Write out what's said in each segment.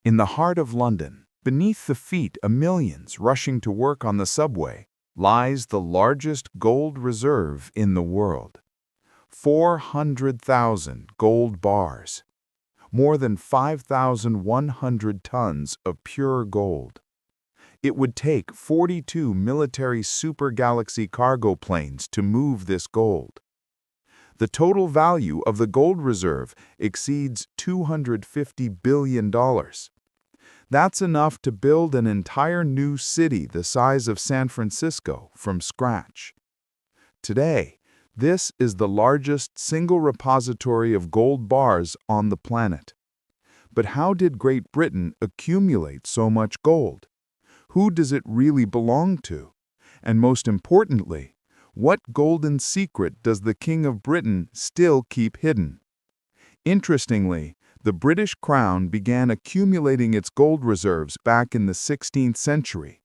In the heart of London, beneath the feet of millions rushing to work on the subway, lies the largest gold reserve in the world. 400,000 gold bars. More than 5,100 tons of pure gold. It would take 42 military Super Galaxy cargo planes to move this gold. The total value of the gold reserve exceeds $250 billion. That's enough to build an entire new city the size of San Francisco from scratch. Today, this is the largest single repository of gold bars on the planet. But how did Great Britain accumulate so much gold? Who does it really belong to? And most importantly, what golden secret does the King of Britain still keep hidden? Interestingly, the British Crown began accumulating its gold reserves back in the 16th century,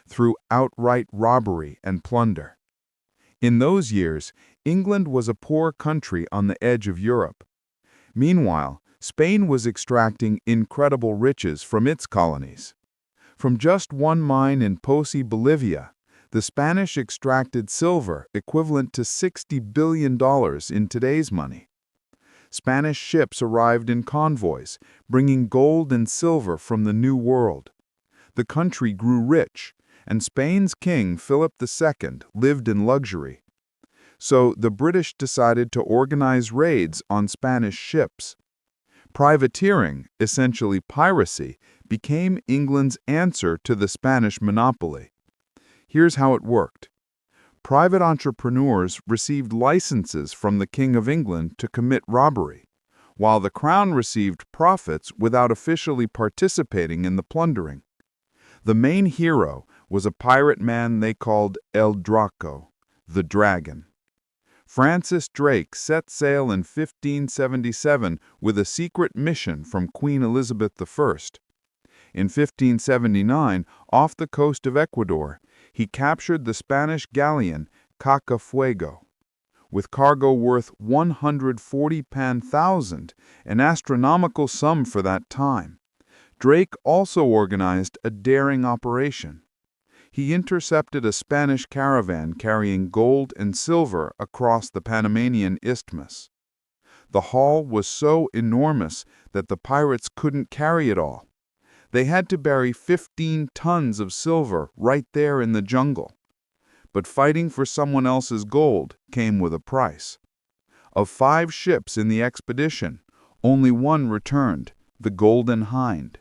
through outright robbery and plunder. In those years, England was a poor country on the edge of Europe. Meanwhile, Spain was extracting incredible riches from its colonies. From just one mine in Poci, Bolivia, the Spanish extracted silver equivalent to $60 billion in today's money. Spanish ships arrived in convoys, bringing gold and silver from the New World. The country grew rich, and Spain's king, Philip II, lived in luxury. So the British decided to organize raids on Spanish ships. Privateering, essentially piracy, became England's answer to the Spanish monopoly. Here's how it worked. Private entrepreneurs received licenses from the King of England to commit robbery, while the Crown received profits without officially participating in the plundering. The main hero was a pirate man they called El Draco, the Dragon. Francis Drake set sail in 1577 with a secret mission from Queen Elizabeth I. In 1579, off the coast of Ecuador, he captured the Spanish galleon Cacafuego. With cargo worth 140 pan-thousand, an astronomical sum for that time, Drake also organized a daring operation. He intercepted a Spanish caravan carrying gold and silver across the Panamanian Isthmus. The haul was so enormous that the pirates couldn't carry it all. They had to bury 15 tons of silver right there in the jungle. But fighting for someone else's gold came with a price. Of 5 ships in the expedition, only one returned, the Golden Hind.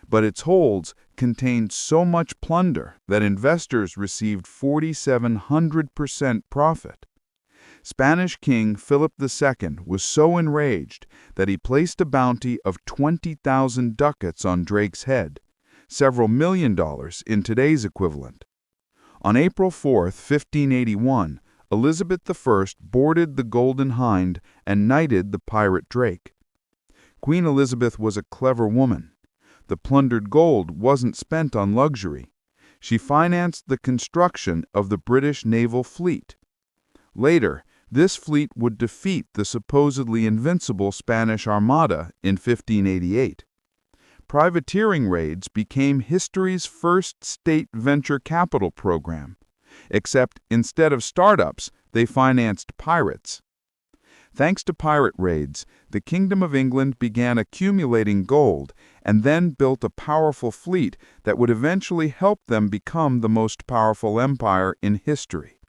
But its holds contained so much plunder that investors received 4,700% profit. Spanish King Philip II was so enraged that he placed a bounty of 20,000 ducats on Drake's head, several $1 million in today's equivalent. On April 4, 1581, Elizabeth I boarded the Golden Hind and knighted the pirate Drake. Queen Elizabeth was a clever woman. The plundered gold wasn't spent on luxury. She financed the construction of the British naval fleet. Later, this fleet would defeat the supposedly invincible Spanish Armada in 1588. Privateering raids became history's first state venture capital program, except instead of startups, they financed pirates. Thanks to pirate raids, the Kingdom of England began accumulating gold and then built a powerful fleet that would eventually help them become the most powerful empire in history.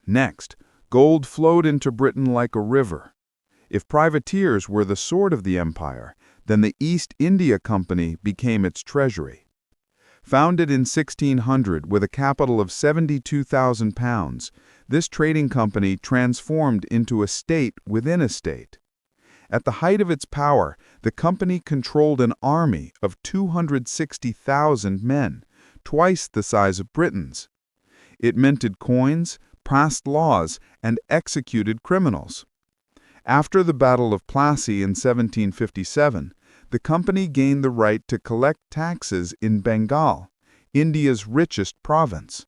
Next, gold flowed into Britain like a river. If privateers were the sword of the empire, then the East India Company became its treasury. Founded in 1600 with a capital of £72,000, this trading company transformed into a state within a state. At the height of its power, the company controlled an army of 260,000 men, twice the size of Britain's. It minted coins, passed laws, and executed criminals. After the Battle of Plassey in 1757, the company gained the right to collect taxes in Bengal, India's richest province.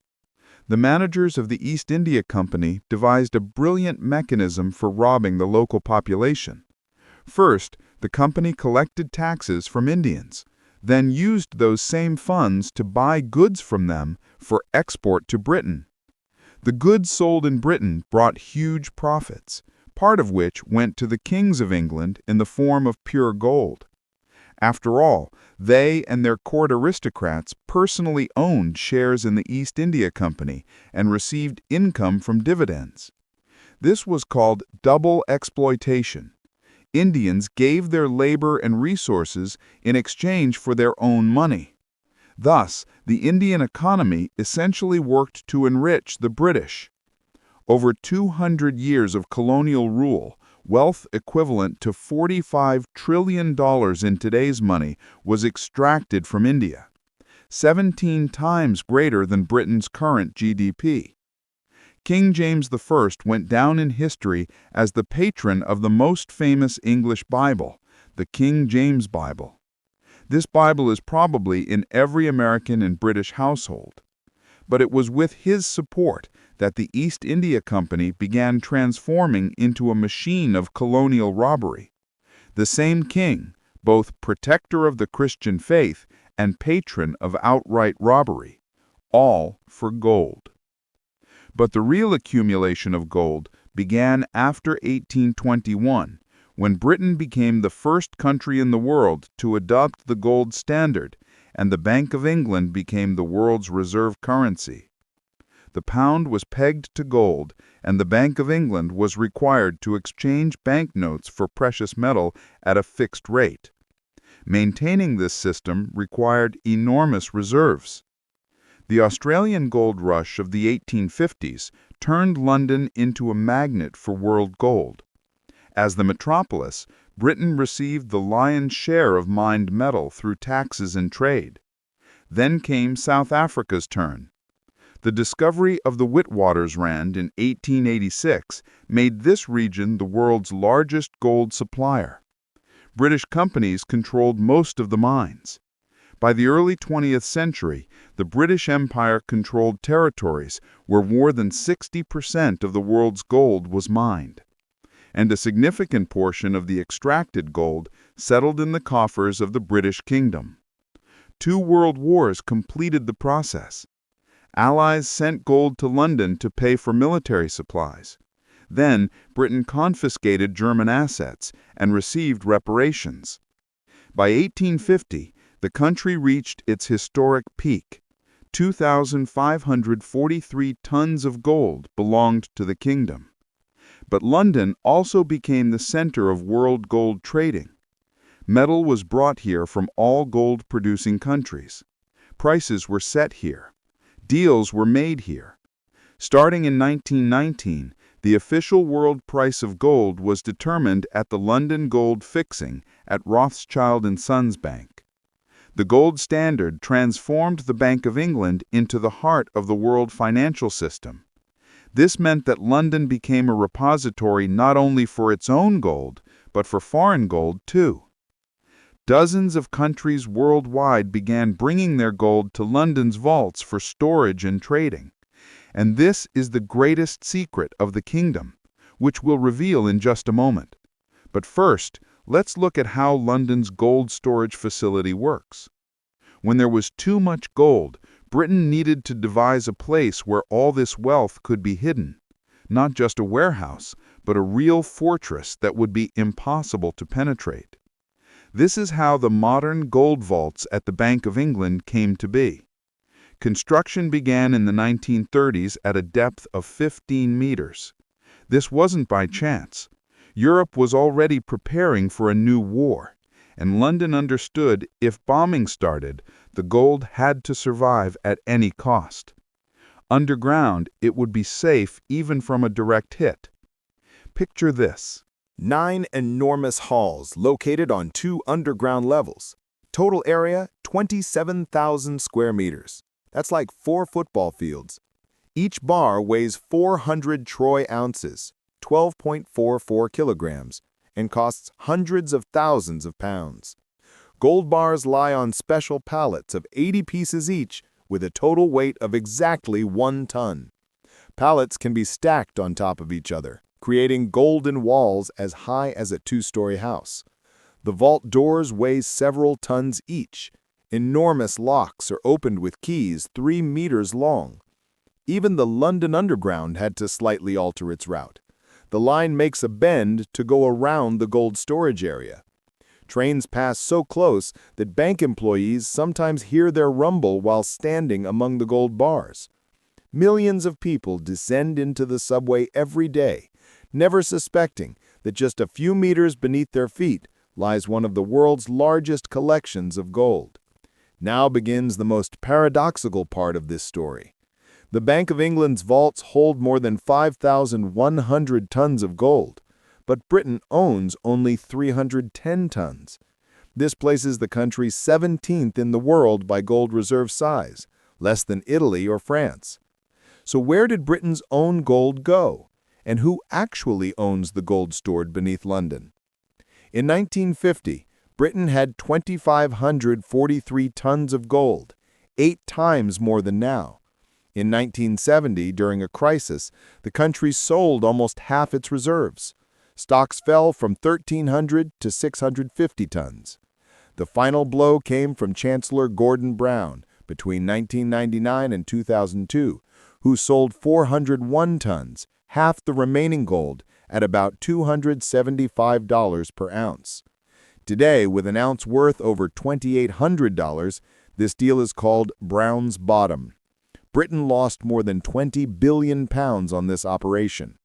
The managers of the East India Company devised a brilliant mechanism for robbing the local population. First, the company collected taxes from Indians. then used those same funds to buy goods from them for export to Britain. The goods sold in Britain brought huge profits, part of which went to the kings of England in the form of pure gold. After all, they and their court aristocrats personally owned shares in the East India Company and received income from dividends. This was called double exploitation. Indians gave their labor and resources in exchange for their own money. Thus, the Indian economy essentially worked to enrich the British. Over 200 years of colonial rule, wealth equivalent to $45 trillion in today's money was extracted from India, 17 times greater than Britain's current GDP. King James I went down in history as the patron of the most famous English Bible, the King James Bible. This Bible is probably in every American and British household. But it was with his support that the East India Company began transforming into a machine of colonial robbery. The same king, both protector of the Christian faith and patron of outright robbery, all for gold. But the real accumulation of gold began after 1821, when Britain became the first country in the world to adopt the gold standard, and the Bank of England became the world's reserve currency. The pound was pegged to gold, and the Bank of England was required to exchange banknotes for precious metal at a fixed rate. Maintaining this system required enormous reserves. The Australian gold rush of the 1850s turned London into a magnet for world gold. As the metropolis, Britain received the lion's share of mined metal through taxes and trade. Then came South Africa's turn. The discovery of the Witwatersrand in 1886 made this region the world's largest gold supplier. British companies controlled most of the mines. By the early 20th century, the British Empire controlled territories where more than 60% of the world's gold was mined. And a significant portion of the extracted gold settled in the coffers of the British Kingdom. 2 world wars completed the process. Allies sent gold to London to pay for military supplies. Then, Britain confiscated German assets and received reparations. By 1850, the country reached its historic peak. 2,543 tons of gold belonged to the kingdom. But London also became the center of world gold trading. Metal was brought here from all gold-producing countries. Prices were set here. Deals were made here. Starting in 1919, the official world price of gold was determined at the London Gold Fixing at Rothschild & Sons Bank. The gold standard transformed the Bank of England into the heart of the world financial system. This meant that London became a repository not only for its own gold, but for foreign gold too. Dozens of countries worldwide began bringing their gold to London's vaults for storage and trading. And this is the greatest secret of the kingdom, which we'll reveal in just a moment. But first, let's look at how London's gold storage facility works. When there was too much gold, Britain needed to devise a place where all this wealth could be hidden. Not just a warehouse, but a real fortress that would be impossible to penetrate. This is how the modern gold vaults at the Bank of England came to be. Construction began in the 1930s at a depth of 15 meters. This wasn't by chance. Europe was already preparing for a new war, and London understood if bombing started, the gold had to survive at any cost. Underground, it would be safe even from a direct hit. Picture this. 9 enormous halls located on 2 underground levels. Total area, 27,000 square meters. That's like 4 football fields. Each bar weighs 400 troy ounces, 12.44 kilograms, and costs hundreds of thousands of pounds. Gold bars lie on special pallets of 80 pieces each with a total weight of exactly 1 ton. Pallets can be stacked on top of each other, creating golden walls as high as a 2-story house. The vault doors weigh several tons each, Enormous locks are opened with keys 3 meters long. Even the London Underground had to slightly alter its route. The line makes a bend to go around the gold storage area. Trains pass so close that bank employees sometimes hear their rumble while standing among the gold bars. Millions of people descend into the subway every day, never suspecting that just a few meters beneath their feet lies one of the world's largest collections of gold. Now begins the most paradoxical part of this story. The Bank of England's vaults hold more than 5,100 tons of gold, but Britain owns only 310 tons. This places the country 17th in the world by gold reserve size, less than Italy or France. So where did Britain's own gold go? And who actually owns the gold stored beneath London? In 1950, Britain had 2,543 tons of gold, 8 times more than now. In 1970, during a crisis, the country sold almost half its reserves. Stocks fell from 1,300 to 650 tons. The final blow came from Chancellor Gordon Brown between 1999 and 2002, who sold 401 tons, half the remaining gold, at about $275 per ounce. Today, with an ounce worth over $2,800, this deal is called Brown's Bottom. Britain lost more than £20 billion on this operation.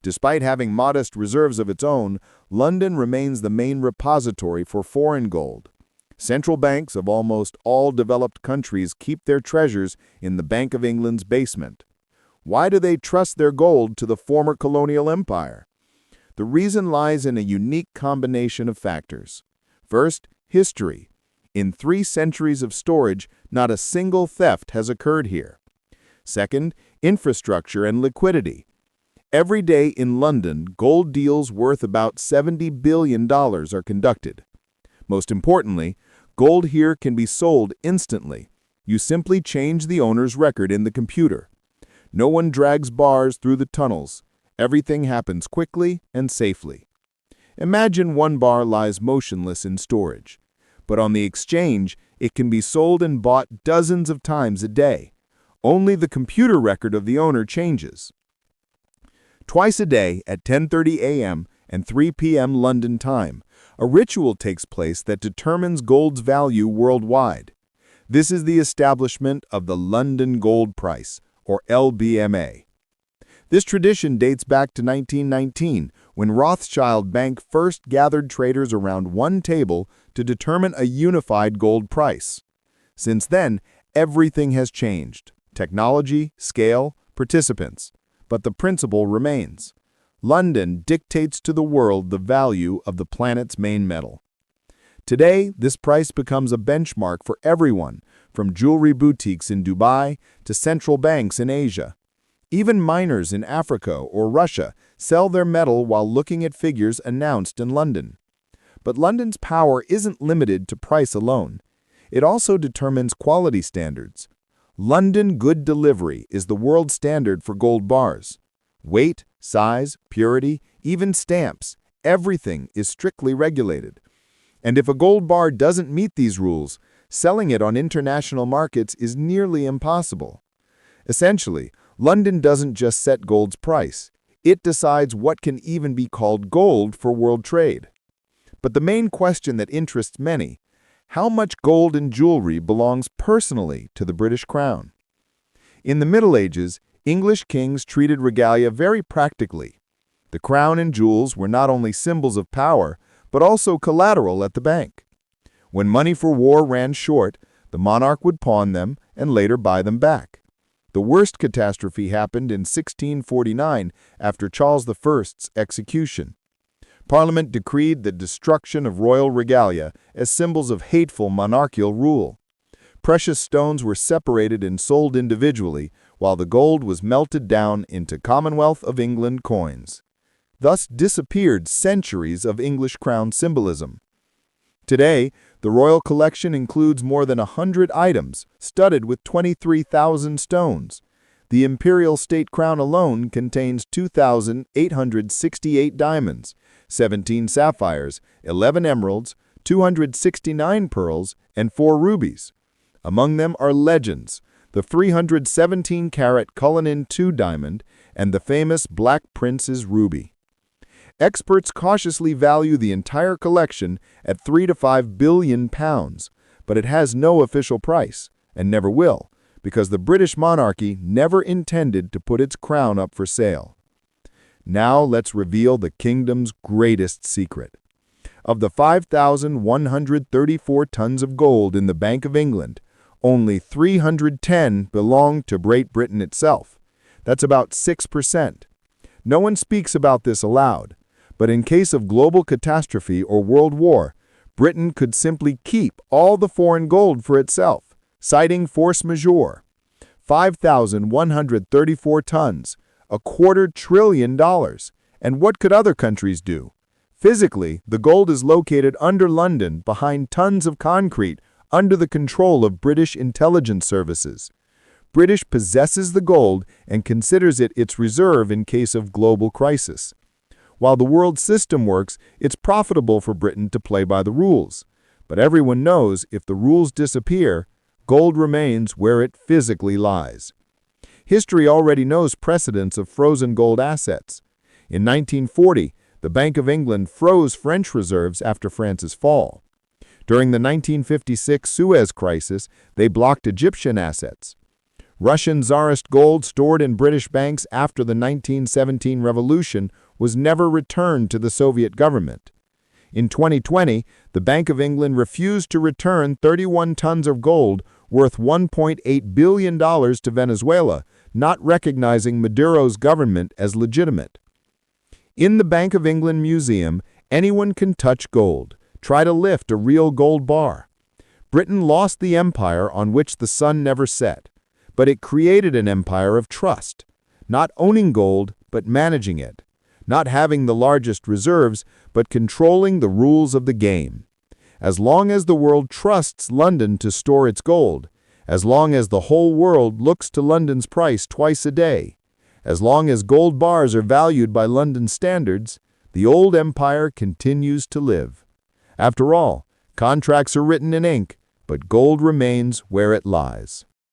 Despite having modest reserves of its own, London remains the main repository for foreign gold. Central banks of almost all developed countries keep their treasures in the Bank of England's basement. Why do they trust their gold to the former colonial empire? The reason lies in a unique combination of factors. First, history. In 3 centuries of storage, not a single theft has occurred here. Second, infrastructure and liquidity. Every day in London, gold deals worth about $70 billion are conducted. Most importantly, gold here can be sold instantly. You simply change the owner's record in the computer. No one drags bars through the tunnels. Everything happens quickly and safely. Imagine one bar lies motionless in storage. But on the exchange, it can be sold and bought dozens of times a day. Only the computer record of the owner changes. Twice a day at 10:30 a.m. and 3 p.m. London time, a ritual takes place that determines gold's value worldwide. This is the establishment of the London Gold Price, or LBMA. This tradition dates back to 1919, when Rothschild Bank first gathered traders around one table to determine a unified gold price. Since then, everything has changed: technology, scale, participants. But the principle remains. London dictates to the world the value of the planet's main metal. Today, this price becomes a benchmark for everyone, from jewelry boutiques in Dubai to central banks in Asia. Even miners in Africa or Russia sell their metal while looking at figures announced in London. But London's power isn't limited to price alone. It also determines quality standards. London Good Delivery is the world standard for gold bars. Weight, size, purity, even stamps, everything is strictly regulated. And if a gold bar doesn't meet these rules, selling it on international markets is nearly impossible. Essentially, London doesn't just set gold's price. It decides what can even be called gold for world trade. But the main question that interests many: how much gold and jewelry belongs personally to the British Crown? In the Middle Ages, English kings treated regalia very practically. The crown and jewels were not only symbols of power, but also collateral at the bank. When money for war ran short, the monarch would pawn them and later buy them back. The worst catastrophe happened in 1649 after Charles I's execution. Parliament decreed the destruction of royal regalia as symbols of hateful monarchical rule. Precious stones were separated and sold individually, while the gold was melted down into Commonwealth of England coins. Thus disappeared centuries of English crown symbolism. Today, the royal collection includes more than 100 items, studded with 23,000 stones. The imperial state crown alone contains 2,868 diamonds, 17 sapphires, 11 emeralds, 269 pearls, and 4 rubies. Among them are legends, the 317-carat Cullinan II diamond and the famous Black Prince's ruby. Experts cautiously value the entire collection at 3 to 5 billion pounds, but it has no official price, and never will, because the British monarchy never intended to put its crown up for sale. Now let's reveal the kingdom's greatest secret. Of the 5,134 tons of gold in the Bank of England, only 310 belong to Great Britain itself. That's about 6%. No one speaks about this aloud, but in case of global catastrophe or world war, Britain could simply keep all the foreign gold for itself, citing force majeure. 5,134 tons, $250 billion. And what could other countries do? Physically, the gold is located under London behind tons of concrete under the control of British intelligence services. British possesses the gold and considers it its reserve in case of global crisis. While the world system works, it's profitable for Britain to play by the rules. But everyone knows if the rules disappear, gold remains where it physically lies. History already knows precedents of frozen gold assets. In 1940, the Bank of England froze French reserves after France's fall. During the 1956 Suez Crisis, they blocked Egyptian assets. Russian Tsarist gold stored in British banks after the 1917 revolution was never returned to the Soviet government. In 2020, the Bank of England refused to return 31 tons of gold worth $1.8 billion to Venezuela, not recognizing Maduro's government as legitimate. In the Bank of England Museum, anyone can touch gold, try to lift a real gold bar. Britain lost the empire on which the sun never set, but it created an empire of trust, not owning gold, but managing it, not having the largest reserves, but controlling the rules of the game. As long as the world trusts London to store its gold, as long as the whole world looks to London's price twice a day, as long as gold bars are valued by London standards, the old empire continues to live. After all, contracts are written in ink, but gold remains where it lies.